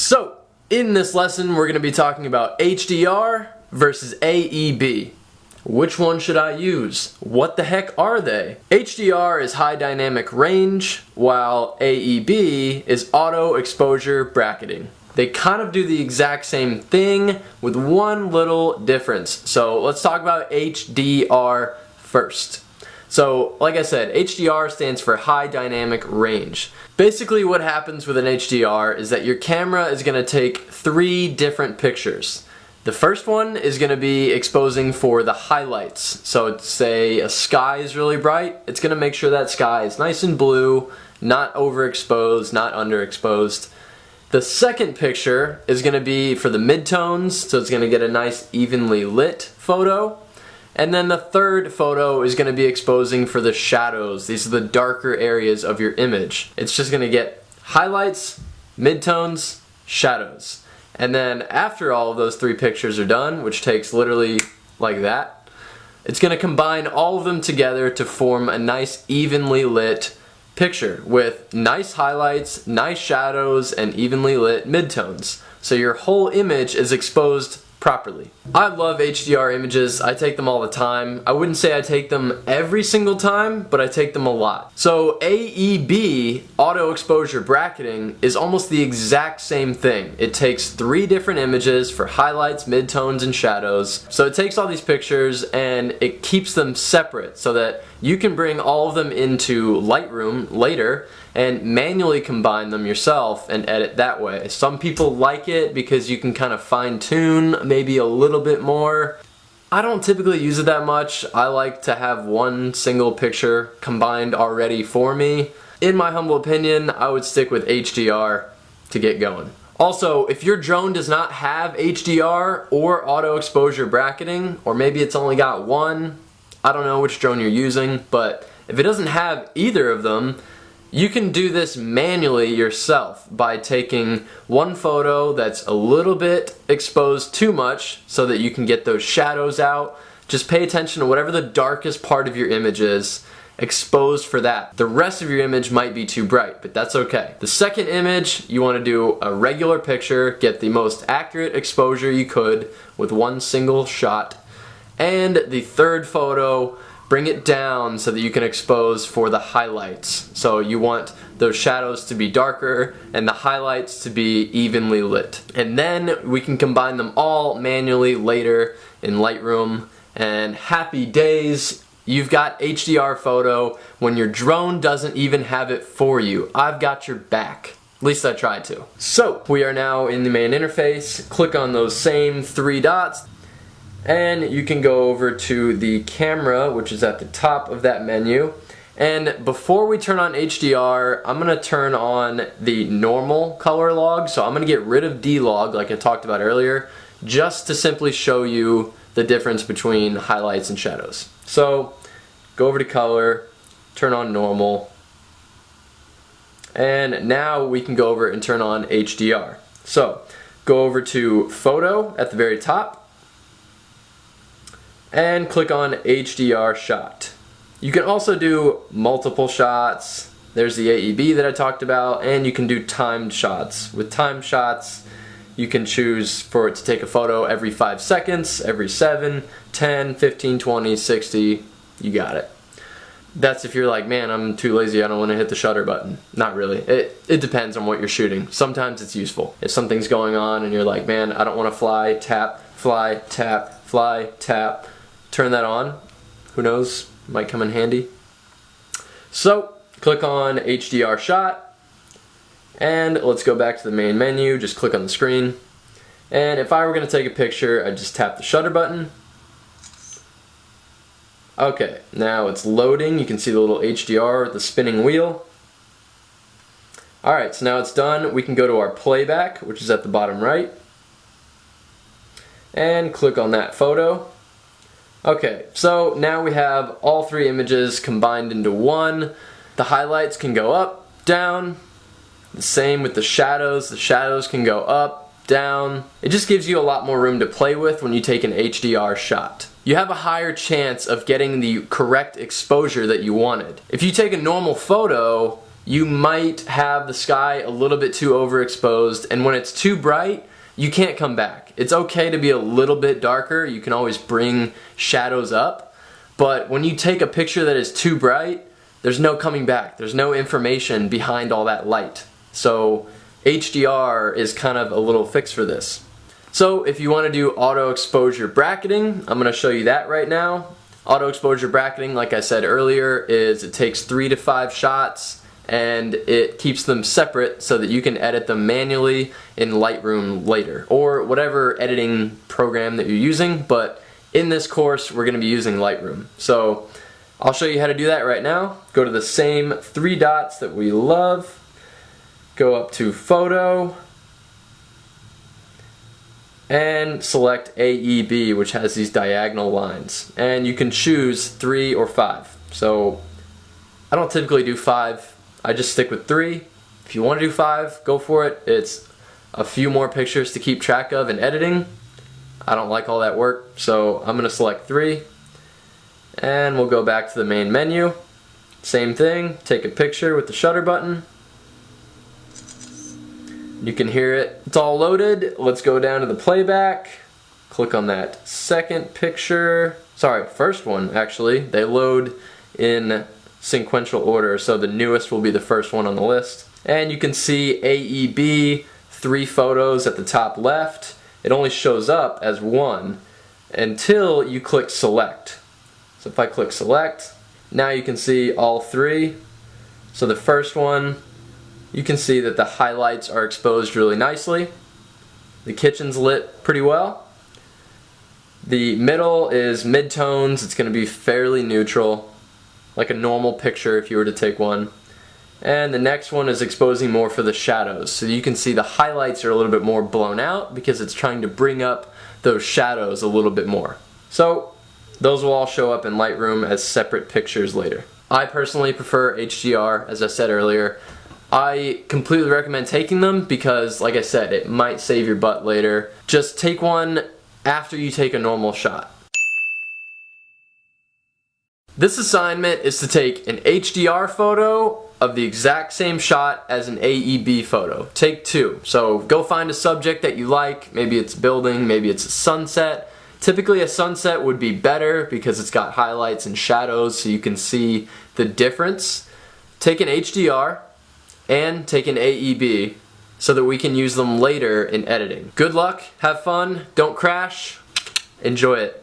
So, in this lesson we're going to be talking about HDR versus AEB. Which one should I use? What the heck are they? HDR is high dynamic range, while AEB is auto exposure bracketing. They kind of do the exact same thing with one little difference. So let's talk about HDR first. So like I said, HDR stands for high dynamic range. Basically what happens with an HDR is that your camera is going to take 3 different pictures. The first one is going to be exposing for the highlights. So say a sky is really bright, it's going to make sure that sky is nice and blue, not overexposed, not underexposed. The second picture is going to be for the midtones, so it's going to get a nice evenly lit photo. And then the third photo is going to be exposing for the shadows. These are the darker areas of your image. It's just going to get highlights, midtones, shadows. And then after all of those 3 pictures are done, which takes literally like that, it's going to combine all of them together to form a nice evenly lit picture with nice highlights, nice shadows, and evenly lit midtones. So your whole image is exposed properly. I love HDR images. I take them all the time. I wouldn't say I take them every single time, but I take them a lot. So AEB, auto exposure bracketing, is almost the exact same thing. It takes 3 different images for highlights, midtones, and shadows. So it takes all these pictures and it keeps them separate so that you can bring all of them into Lightroom later and manually combine them yourself and edit that way. Some people like it because you can kind of fine-tune maybe a little bit more. I don't typically use it that much. I like to have one single picture combined already for me. In my humble opinion, I would stick with HDR to get going. Also, if your drone does not have HDR or auto exposure bracketing, or maybe it's only got one, I don't know which drone you're using, but if it doesn't have either of them, you can do this manually yourself by taking one photo that's a little bit exposed too much so that you can get those shadows out. Just pay attention to whatever the darkest part of your image is, exposed for that. The rest of your image might be too bright, but that's okay. The second image, you want to do a regular picture, get the most accurate exposure you could with one single shot. And the third photo, bring it down so that you can expose for the highlights. So you want those shadows to be darker and the highlights to be evenly lit. And then we can combine them all manually later in Lightroom. And happy days, you've got HDR photo when your drone doesn't even have it for you. I've got your back. At least I try to. So we are now in the main interface. Click on those same 3 dots. And you can go over to the camera, which is at the top of that menu. And before we turn on HDR, I'm going to turn on the normal color log. So I'm going to get rid of D-log like I talked about earlier, just to simply show you the difference between highlights and shadows. So go over to color, turn on normal, and now we can go over and turn on HDR. So go over to photo at the very top, and click on HDR shot. You can also do multiple shots. There's the AEB that I talked about, and you can do timed shots. With timed shots, you can choose for it to take a photo every 5 seconds, every 7, 10, 15, 20, 60, you got it. That's if you're like, man, I'm too lazy, I don't want to hit the shutter button. Not really. It depends on what you're shooting. Sometimes it's useful. If something's going on and you're like, man, I don't want to fly, tap, fly, tap, fly, tap, turn that on. Who knows, might come in handy. So click on HDR shot, and let's go back to the main menu. Just click on the screen, and if I were going to take a picture, I'd just tap the shutter button. Okay, now it's loading. You can see the little HDR with the spinning wheel. Alright, so now it's done. We can go to our playback, which is at the bottom right, and click on that photo. Okay, so now we have all 3 images combined into one. The highlights can go up, down. The same with the shadows. The shadows can go up, down. It just gives you a lot more room to play with when you take an HDR shot. You have a higher chance of getting the correct exposure that you wanted. If you take a normal photo, you might have the sky a little bit too overexposed, and when it's too bright, you can't come back. It's okay to be a little bit darker. You can always bring shadows up, but when you take a picture that is too bright, there's no coming back. There's no information behind all that light. So HDR is kind of a little fix for this. So if you want to do auto exposure bracketing, I'm going to show you that right now. Auto exposure bracketing, like I said earlier, is it takes 3 to 5 shots and it keeps them separate so that you can edit them manually in Lightroom later, or whatever editing program that you're using, but in this course we're going to be using Lightroom. So I'll show you how to do that right now. Go to the same 3 dots that we love, go up to Photo, and select AEB, which has these diagonal lines, and you can choose 3 or 5. So I don't typically do 5, I just stick with 3. If you want to do 5, go for it. It's a few more pictures to keep track of in editing. I don't like all that work, so I'm going to select 3, and we'll go back to the main menu. Same thing, take a picture with the shutter button. You can hear it. It's all loaded. Let's go down to the playback. Click on that second picture. Sorry, first one actually. They load in sequential order, so the newest will be the first one on the list. And you can see AEB, 3 photos at the top left. It only shows up as 1 until you click select. So if I click select, now you can see all 3. So the first one, you can see that the highlights are exposed really nicely. The kitchen's lit pretty well. The middle is mid-tones. It's going to be fairly neutral, like a normal picture if you were to take one. And the next one is exposing more for the shadows. So you can see the highlights are a little bit more blown out because it's trying to bring up those shadows a little bit more. So those will all show up in Lightroom as separate pictures later. I personally prefer HDR, as I said earlier. I completely recommend taking them because, like I said, it might save your butt later. Just take one after you take a normal shot. This assignment is to take an HDR photo of the exact same shot as an AEB photo. Take 2. So go find a subject that you like. Maybe it's a building, maybe it's a sunset. Typically a sunset would be better because it's got highlights and shadows so you can see the difference. Take an HDR and take an AEB so that we can use them later in editing. Good luck, have fun, don't crash, enjoy it.